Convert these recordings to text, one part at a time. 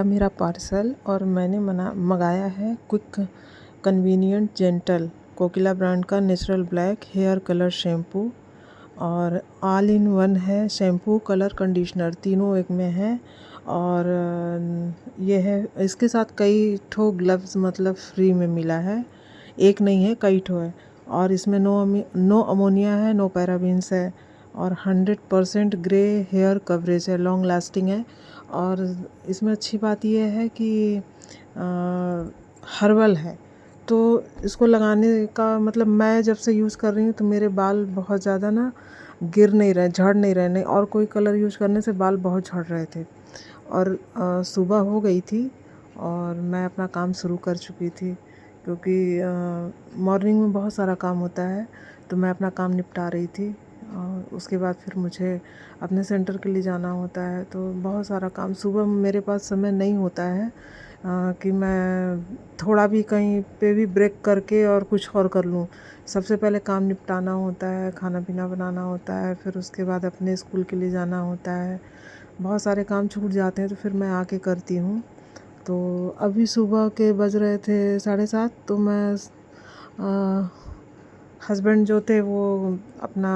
आया मेरा पार्सल और मैंने मंगाया है quick convenient gentle Kokila brand का natural black hair colour shampoo. और ऑल इन वन है, शैम्पू कलर कंडीशनर तीनों एक में है। और ये है, इसके साथ कई ठो ग्लव्स मतलब फ्री में मिला है, एक नहीं है कई ठो है। और इसमें नो अमोनिया है, नो पैराबीन्स है और 100% ग्रे हेयर कवरेज है, लॉन्ग लास्टिंग है। और इसमें अच्छी बात यह है कि हर्बल है, तो इसको लगाने का मतलब मैं जब से यूज़ कर रही हूँ तो मेरे बाल बहुत ज़्यादा ना गिर नहीं रहे, झड़ नहीं रहे। नहीं और कोई कलर यूज़ करने से बाल बहुत झड़ रहे थे। और सुबह हो गई थी और मैं अपना काम शुरू कर चुकी थी, क्योंकि मॉर्निंग में बहुत सारा काम होता है, तो मैं अपना काम निपटा रही थी। और उसके बाद फिर मुझे अपने सेंटर के लिए जाना होता है, तो बहुत सारा काम सुबह मेरे पास समय नहीं होता है कि मैं थोड़ा भी कहीं पे भी ब्रेक करके और कुछ और कर लूँ। सबसे पहले काम निपटाना होता है, खाना पीना बनाना होता है, फिर उसके बाद अपने स्कूल के लिए जाना होता है। बहुत सारे काम छूट जाते हैं तो फिर मैं आके करती हूँ। तो अभी सुबह के बज रहे थे 7:30, तो मैं हस्बैंड जो थे वो अपना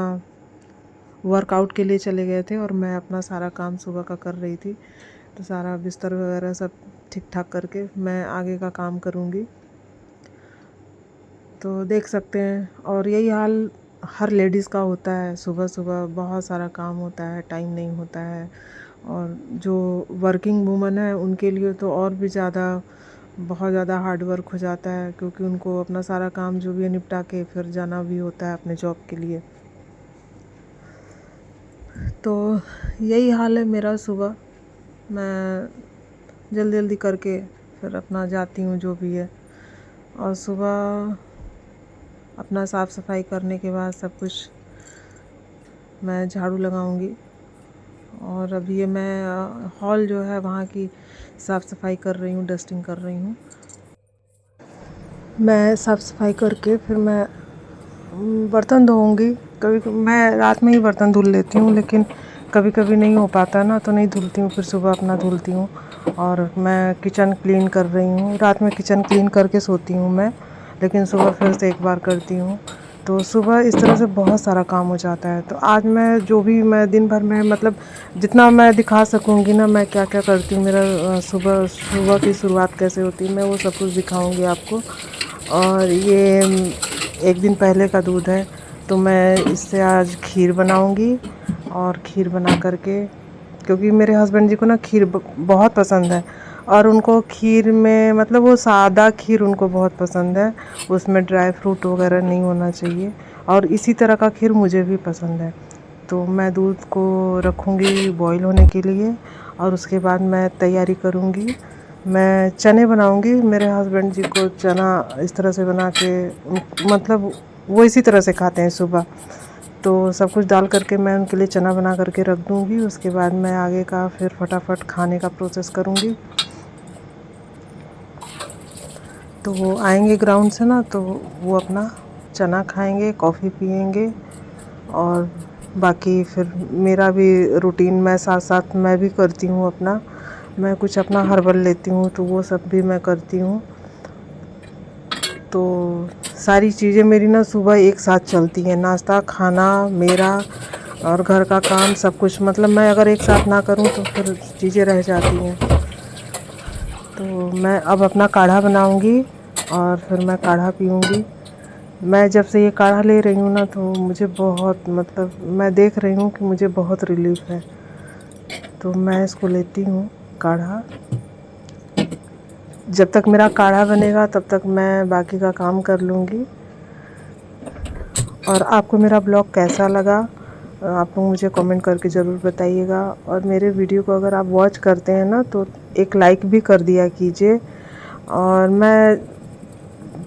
वर्कआउट के लिए चले गए थे और मैं अपना सारा काम सुबह का कर रही थी। तो सारा बिस्तर वगैरह सब ठीक ठाक करके मैं आगे का काम करूँगी। तो देख सकते हैं, और यही हाल हर लेडीज़ का होता है, सुबह सुबह बहुत सारा काम होता है, टाइम नहीं होता है। और जो वर्किंग वूमन है उनके लिए तो और भी बहुत ज़्यादा हार्ड वर्क हो जाता है, क्योंकि उनको अपना सारा काम जो भी है निपटा के फिर जाना भी होता है अपने जॉब के लिए। तो यही हाल है मेरा सुबह, मैं जल्दी जल्दी करके फिर अपना जाती हूँ जो भी है। और सुबह अपना साफ़ सफाई करने के बाद सब कुछ मैं झाड़ू लगाऊंगी। और अभी ये मैं हॉल जो है वहाँ की साफ़ सफाई कर रही हूँ, डस्टिंग कर रही हूँ। मैं साफ़ सफाई करके फिर मैं बर्तन धोऊंगी। कभी मैं रात में ही बर्तन धुल लेती हूँ, लेकिन कभी कभी नहीं हो पाता ना, तो नहीं धुलती हूँ, फिर सुबह अपना धुलती हूँ। और मैं किचन क्लीन कर रही हूँ, रात में किचन क्लीन करके सोती हूँ मैं, लेकिन सुबह फिर से एक बार करती हूँ। तो सुबह इस तरह से बहुत सारा काम हो जाता है। तो आज मैं जो भी मैं दिन भर में मतलब जितना मैं दिखा सकूँगी ना, मैं क्या क्या करती हूँ, मेरा सुबह की शुरुआत कैसे होती है, मैं वो सब कुछ दिखाऊँगी आपको। और ये एक दिन पहले का दूध है, तो मैं इससे आज खीर बनाऊंगी। और खीर बना करके, क्योंकि मेरे हस्बैंड जी को ना खीर बहुत पसंद है, और उनको खीर में मतलब वो सादा खीर उनको बहुत पसंद है, उसमें ड्राई फ्रूट वगैरह नहीं होना चाहिए। और इसी तरह का खीर मुझे भी पसंद है। तो मैं दूध को रखूँगी बॉईल होने के लिए, और उसके बाद मैं तैयारी करूँगी। मैं चने बनाऊंगी, मेरे हस्बैंड जी को चना इस तरह से बना के मतलब वो इसी तरह से खाते हैं सुबह। तो सब कुछ डाल करके मैं उनके लिए चना बना करके रख दूंगी। उसके बाद मैं आगे का फिर फटाफट खाने का प्रोसेस करूंगी। तो वो आएंगे ग्राउंड से ना, तो वो अपना चना खाएंगे, कॉफ़ी पियेंगे। और बाकी फिर मेरा भी रूटीन मैं साथ साथ मैं भी करती हूँ अपना, मैं कुछ अपना हर्बल लेती हूँ, तो वो सब भी मैं करती हूँ। तो सारी चीज़ें मेरी ना सुबह एक साथ चलती हैं, नाश्ता खाना मेरा और घर का काम सब कुछ, मतलब मैं अगर एक साथ ना करूँ तो फिर चीज़ें रह जाती हैं। तो मैं अब अपना काढ़ा बनाऊँगी और फिर मैं काढ़ा पीऊँगी। मैं जब से ये काढ़ा ले रही हूँ ना, तो मुझे बहुत मतलब मैं देख रही हूँ कि मुझे बहुत रिलीफ है। तो मैं इसको लेती हूँ काढ़ा। जब तक मेरा काढ़ा बनेगा तब तक मैं बाकी का काम कर लूँगी। और आपको मेरा ब्लॉग कैसा लगा आप लोग मुझे कमेंट करके ज़रूर बताइएगा। और मेरे वीडियो को अगर आप वॉच करते हैं ना, तो एक लाइक भी कर दिया कीजिए। और मैं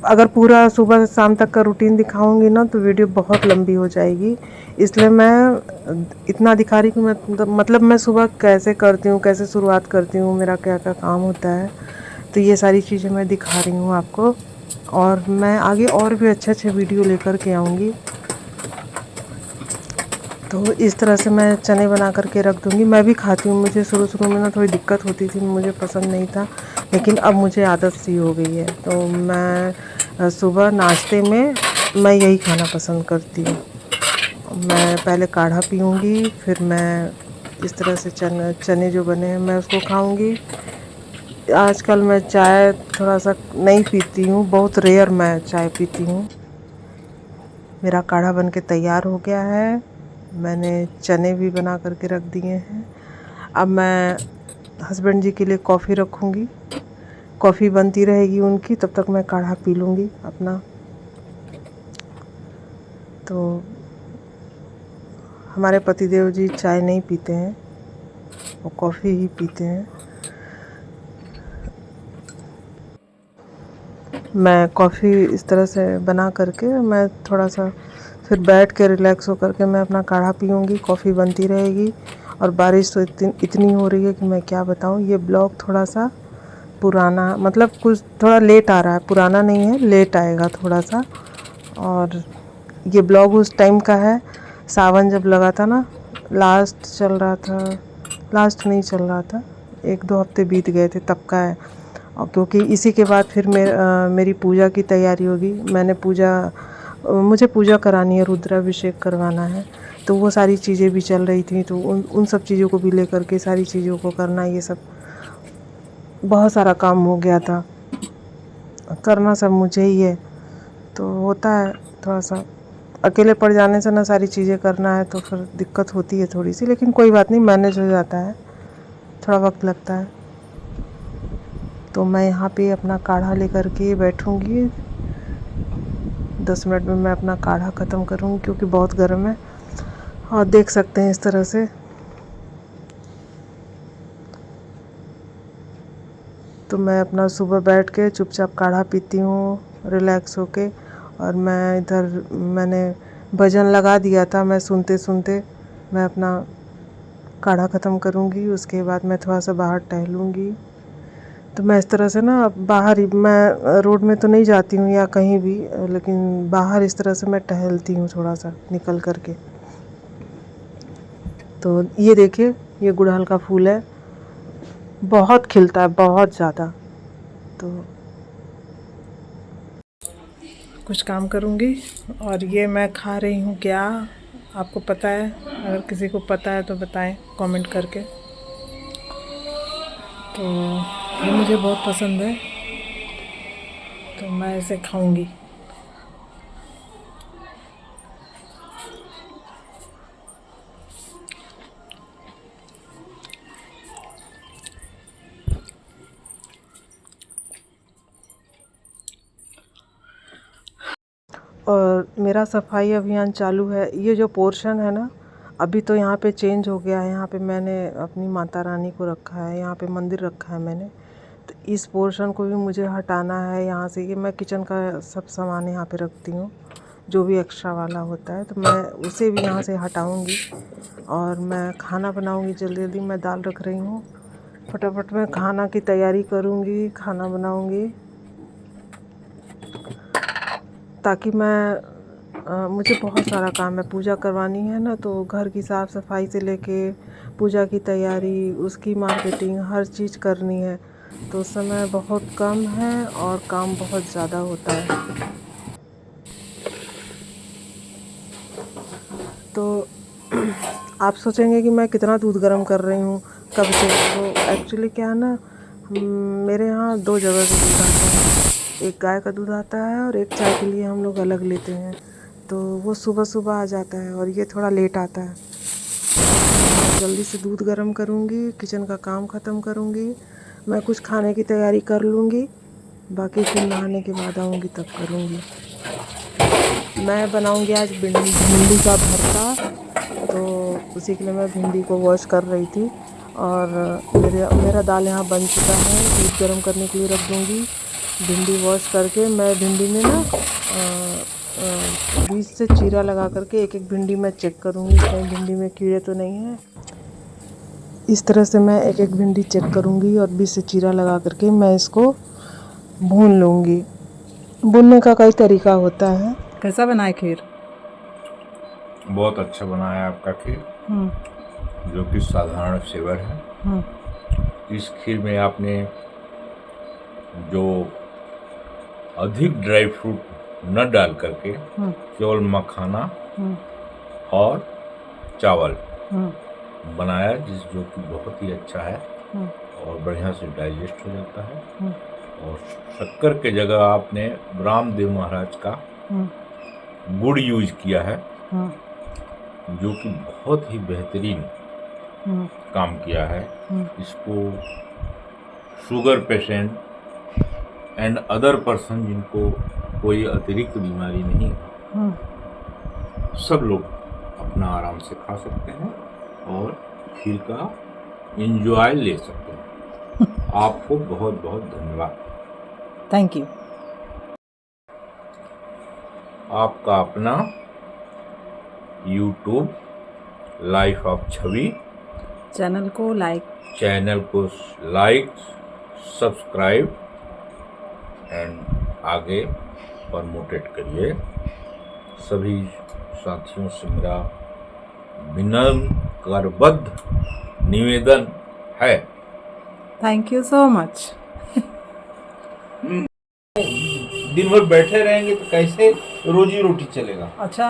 अगर पूरा सुबह से शाम तक का रूटीन दिखाऊंगी ना, तो वीडियो बहुत लंबी हो जाएगी, इसलिए मैं इतना दिखा रही कि मतलब मैं सुबह कैसे करती हूँ, कैसे शुरुआत करती हूँ, मेरा क्या क्या काम होता है। तो ये सारी चीज़ें मैं दिखा रही हूँ आपको, और मैं आगे और भी अच्छे अच्छे वीडियो लेकर के आऊँगी। तो इस तरह से मैं चने बना करके रख दूँगी। मैं भी खाती हूँ, मुझे शुरू में ना थोड़ी दिक्कत होती थी, मुझे पसंद नहीं था, लेकिन अब मुझे आदत सी हो गई है। तो मैं सुबह नाश्ते में मैं यही खाना पसंद करती हूँ। मैं पहले काढ़ा पीऊँगी, फिर मैं इस तरह से चने जो बने हैं मैं उसको खाऊँगी। आजकल मैं चाय थोड़ा सा नहीं पीती हूँ, बहुत रेयर मैं चाय पीती हूँ। मेरा काढ़ा बन के तैयार हो गया है। मैंने चने भी बना करके रख दिए हैं। अब मैं हस्बैंड जी के लिए कॉफ़ी रखूँगी, कॉफ़ी बनती रहेगी उनकी, तब तक मैं काढ़ा पी लूँगी अपना। तो हमारे पतिदेव जी चाय नहीं पीते हैं, वो कॉफ़ी ही पीते हैं। मैं कॉफ़ी इस तरह से बना करके मैं थोड़ा सा फिर बैठ के रिलैक्स हो करके मैं अपना काढ़ा पीऊँगी, कॉफ़ी बनती रहेगी। और बारिश तो इतनी हो रही है कि मैं क्या बताऊँ। ये ब्लॉग थोड़ा सा पुराना, मतलब कुछ थोड़ा लेट आ रहा है, पुराना नहीं है, लेट आएगा थोड़ा सा। और ये ब्लॉग उस टाइम का है, सावन जब लगा था ना, लास्ट चल रहा था, लास्ट नहीं चल रहा था, 1-2 हफ्ते बीत गए थे तब का है। और क्योंकि इसी के बाद फिर मेरी पूजा की तैयारी होगी। मुझे पूजा करानी है, रुद्राभिषेक करवाना है, तो वो सारी चीज़ें भी चल रही थी। तो उन सब चीज़ों को भी लेकर के सारी चीज़ों को करना, ये सब बहुत सारा काम हो गया था। करना सब मुझे ही है, तो होता है थोड़ा सा अकेले पड़ जाने से ना, सारी चीज़ें करना है तो फिर दिक्कत होती है थोड़ी सी, लेकिन कोई बात नहीं, मैनेज हो जाता है, थोड़ा वक्त लगता है। तो मैं यहाँ पे अपना काढ़ा लेकर के बैठूँगी। 10 मिनट में मैं अपना काढ़ा ख़त्म करूँगी, क्योंकि बहुत गर्म है। और देख सकते हैं इस तरह से तो मैं अपना सुबह बैठ के चुपचाप काढ़ा पीती हूँ रिलैक्स होके। और मैंने भजन लगा दिया था, मैं सुनते सुनते मैं अपना काढ़ा ख़त्म करूँगी। उसके बाद मैं थोड़ा सा बाहर टहलूँगी। तो मैं इस तरह से ना बाहर ही, मैं रोड में तो नहीं जाती हूँ या कहीं भी, लेकिन बाहर इस तरह से मैं टहलती हूँ थोड़ा सा निकल करके। तो ये देखिए, ये गुड़हल का फूल है, बहुत खिलता है, बहुत ज़्यादा। तो कुछ काम करूँगी। और ये मैं खा रही हूँ क्या, आपको पता है? अगर किसी को पता है तो बताएं कमेंट करके। तो ये मुझे बहुत पसंद है, तो मैं इसे खाऊंगी। और मेरा सफाई अभियान चालू है। ये जो पोर्शन है ना, अभी तो यहाँ पे चेंज हो गया है। यहाँ पे मैंने अपनी माता रानी को रखा है, यहाँ पे मंदिर रखा है मैंने। तो इस पोर्शन को भी मुझे हटाना है यहाँ से। ये मैं किचन का सब सामान यहाँ पे रखती हूँ, जो भी एक्स्ट्रा वाला होता है, तो मैं उसे भी यहाँ से हटाऊँगी। और मैं खाना बनाऊँगी जल्दी जल्दी। मैं दाल रख रही हूँ, फटाफट मैं खाना की तैयारी करूँगी, खाना बनाऊँगी, ताकि मुझे बहुत सारा काम है। पूजा करवानी है ना, तो घर की साफ़ सफाई से लेके पूजा की तैयारी, उसकी मार्केटिंग, हर चीज़ करनी है। तो समय बहुत कम है और काम बहुत ज़्यादा होता है। तो आप सोचेंगे कि मैं कितना दूध गर्म कर रही हूँ कब से। तो एक्चुअली क्या है ना, मेरे यहाँ 2 जगह से दूध आता है। एक गाय का दूध आता है और एक चाय के लिए हम लोग अलग लेते हैं। तो वो सुबह सुबह आ जाता है और ये थोड़ा लेट आता है। जल्दी से दूध गर्म करूँगी, किचन का काम ख़त्म करूँगी, मैं कुछ खाने की तैयारी कर लूँगी, बाकी फिर नहाने के बाद आऊँगी तब करूँगी। मैं बनाऊँगी आज भिंडी का भरता, तो उसी के लिए मैं भिंडी को वॉश कर रही थी। और मेरा दाल यहाँ बन चुका है, दूध गर्म करने के लिए रख दूँगी। भिंडी वॉश करके मैं भिंडी में ना बीच से चीरा लगा करके एक एक भिंडी मैं चेक करूँगी कहीं भिंडी में कीड़े तो नहीं है। इस तरह से मैं एक एक भिंडी चेक करूँगी और बीच से चीरा लगा करके मैं इसको भून लूँगी। भूनने का कई तरीका होता है। कैसा बनाए खीर? बहुत अच्छा बना है आपका खीर, जो कि साधारण सेवर है। इस खीर में आपने जो अधिक ड्राई फ्रूट न डाल करके केवल मखाना और चावल बनाया, जो कि बहुत ही अच्छा है और बढ़िया से डाइजेस्ट हो जाता है। और शक्कर के जगह आपने रामदेव महाराज का गुड़ यूज किया है, जो कि बहुत ही बेहतरीन काम किया है। इसको sugar patient and other person जिनको कोई अतिरिक्त बीमारी नहीं है, सब लोग अपना आराम से खा सकते हैं और खीर का एंजॉय ले सकते हैं। आपको बहुत बहुत धन्यवाद। Thank you. आपका अपना YouTube life of Chhavi channel को लाइक, सब्सक्राइब एंड आगे प्रमोटेड करिए। सभी साथियों से मेरा विनम्र करबद्ध निवेदन है। Thank you so much. दिन भर बैठे रहेंगे तो कैसे रोजी रोटी चलेगा? अच्छा,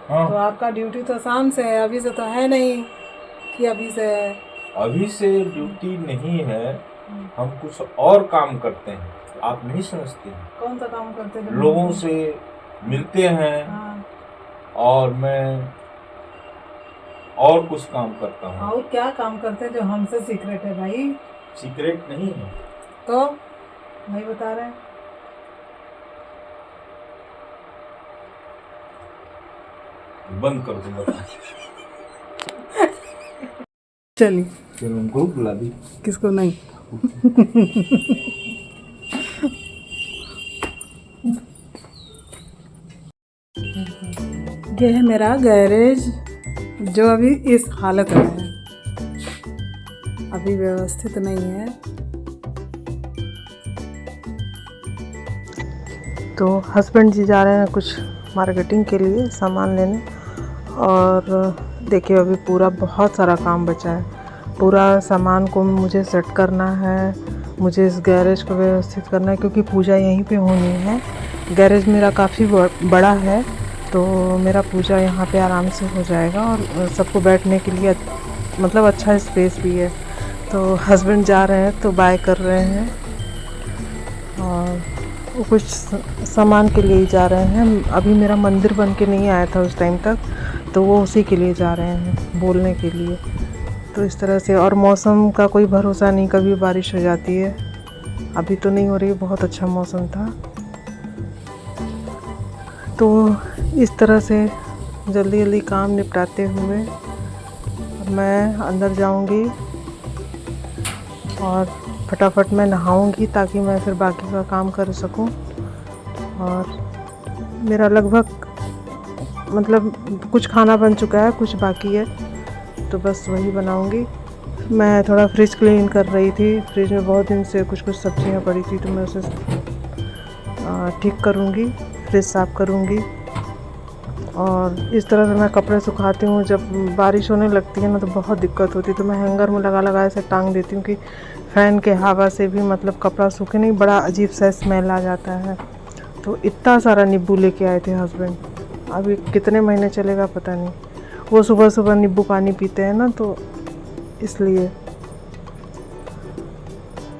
हाँ। तो आपका ड्यूटी तो शाम से है, अभी से तो है नहीं कि अभी से है? अभी से ड्यूटी नहीं है, हम कुछ और काम करते हैं, आप नहीं समझते हैं। कौन सा काम करते हैं? लोगों से मिलते हैं। हाँ। और मैं और कुछ काम करता हूँ। और क्या काम करते हैं जो हमसे सीक्रेट है भाई? सीक्रेट नहीं है तो नहीं बता रहे? बंद कर दूंगा। चलिए, फिर उनको बुला दी। किसको? नहीं। ये है मेरा गैरेज, जो अभी इस हालत में है, अभी व्यवस्थित नहीं है। तो हस्बैंड जी जा रहे हैं कुछ मार्केटिंग के लिए सामान लेने, और देखिए अभी पूरा बहुत सारा काम बचा है। पूरा सामान को मुझे सेट करना है, मुझे इस गैरेज को व्यवस्थित करना है, क्योंकि पूजा यहीं पे होनी है। गैरेज मेरा काफ़ी बड़ा है, तो मेरा पूजा यहाँ पे आराम से हो जाएगा, और सबको बैठने के लिए मतलब अच्छा स्पेस भी है। तो हस्बैंड जा रहे हैं तो बाय कर रहे हैं, और वो कुछ सामान के लिए ही जा रहे हैं। अभी मेरा मंदिर बन के नहीं आया था उस टाइम तक, तो वो उसी के लिए जा रहे हैं, बोलने के लिए। तो इस तरह से, और मौसम का कोई भरोसा नहीं, कभी बारिश हो जाती है। अभी तो नहीं हो रही, बहुत अच्छा मौसम था। तो इस तरह से जल्दी जल्दी काम निपटाते हुए मैं अंदर जाऊंगी और फटाफट मैं नहाऊंगी, ताकि मैं फिर बाकी का काम कर सकूं। और मेरा लगभग मतलब कुछ खाना बन चुका है, कुछ बाकी है, तो बस वही बनाऊंगी। मैं थोड़ा फ्रिज क्लीन कर रही थी, फ्रिज में बहुत दिन से कुछ सब्जियां पड़ी थी, तो मैं उसे ठीक करूंगी, फ्रिज साफ़ करूंगी। और इस तरह से मैं कपड़े सुखाती हूँ। जब बारिश होने लगती है ना तो बहुत दिक्कत होती है, तो मैं हैंगर में लगा ऐसे टांग देती हूँ कि फ़ैन के हवा से भी मतलब कपड़ा सूखे नहीं, बड़ा अजीब सा स्मेल आ जाता है। तो इतना सारा नींबू लेके आए थे हस्बैंड, अभी कितने महीने चलेगा पता नहीं। वो सुबह सुबह नींबू पानी पीते हैं ना, तो इसलिए।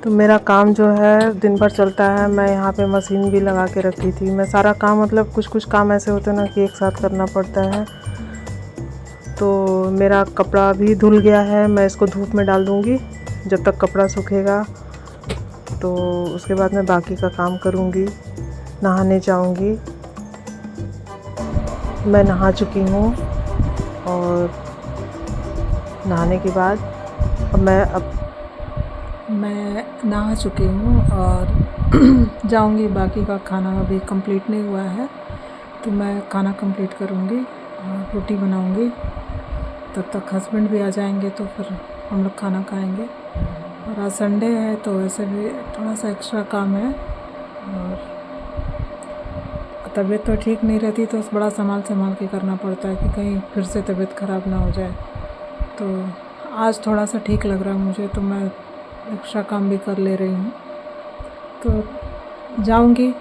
तो मेरा काम जो है दिन भर चलता है। मैं यहाँ पे मशीन भी लगा के रखी थी। मैं सारा काम मतलब कुछ काम ऐसे होते हैं ना कि एक साथ करना पड़ता है। तो मेरा कपड़ा भी धुल गया है, मैं इसको धूप में डाल दूँगी जब तक कपड़ा सूखेगा। तो उसके बाद मैं बाकी का काम करूँगी, नहाने जाऊँगी। मैं नहा चुकी हूँ, और नहाने के बाद मैं नहा चुकी हूँ और जाऊँगी। बाकी का खाना अभी कंप्लीट नहीं हुआ है, तो मैं खाना कंप्लीट करूँगी और रोटी बनाऊँगी। तब तक हस्बैंड भी आ जाएंगे, तो फिर हम लोग खाना खाएंगे। और आज संडे है, तो वैसे भी थोड़ा सा एक्स्ट्रा काम है, और तबीयत तो ठीक नहीं रहती तो बड़ा संभाल के करना पड़ता है कि कहीं फिर से तबीयत ख़राब ना हो जाए। तो आज थोड़ा सा ठीक लग रहा है मुझे, तो मैं एक्स्ट्रा काम भी कर ले रही हूँ। तो जाऊँगी,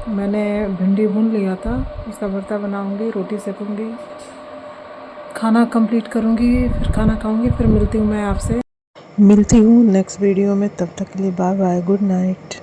मैंने भिंडी भून लिया था, उसका भरता बनाऊँगी, रोटी सेकूँगी, खाना कंप्लीट करूँगी, फिर खाना खाऊँगी, फिर मिलती हूँ मैं आपसे। मिलती हूँ नेक्स्ट वीडियो में, तब तक के लिए बाय बाय, गुड नाइट।